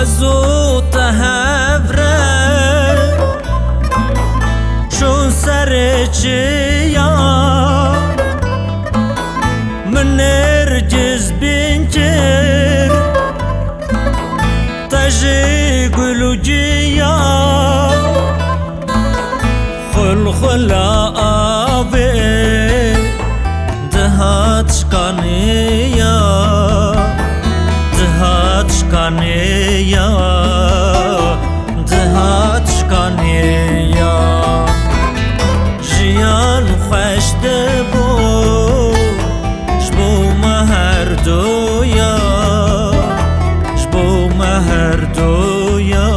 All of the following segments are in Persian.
ازو تهوره چون سر چیا من نرجز بینچر تجی گلو جیا خلا آبه دهات شکانیا دهات شکانیا دهات شکانیا جیان خوش دبو جبو مهر دویا جبو مهر دویا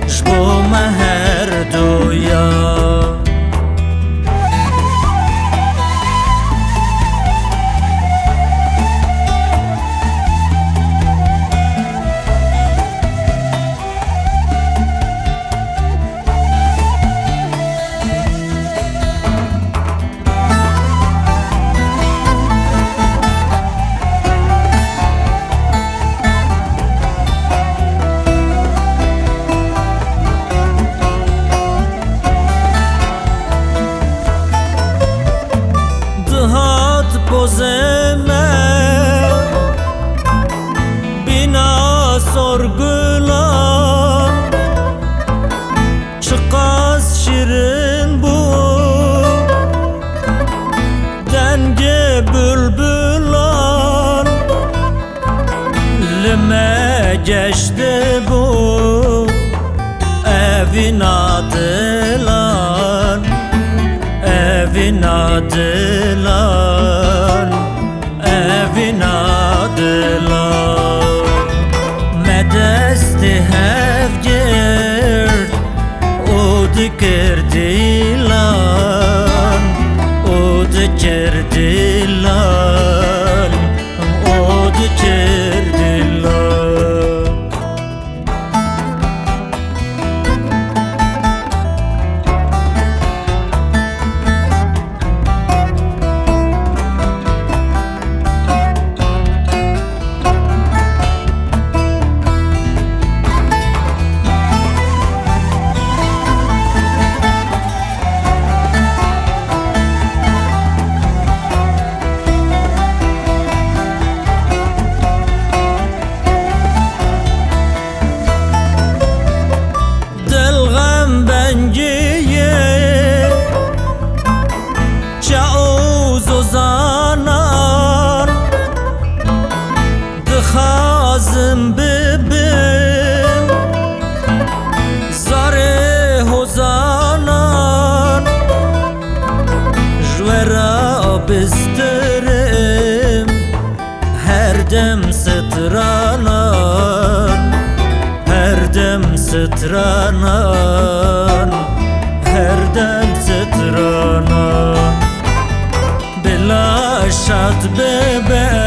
جبو مهر دویا Bozeme bina sorgulan çıkaz şirin bu denge bülbülan lime geçti bu evin adılan evin adılan evin adılan medesti hevgir o dikirdilan o dikirdilan o dikirdilan خازم ببین زاره هزانان جورا بسترم هر دم سترانان هر دم سترانان هر دم سترانان بلا شاد ببین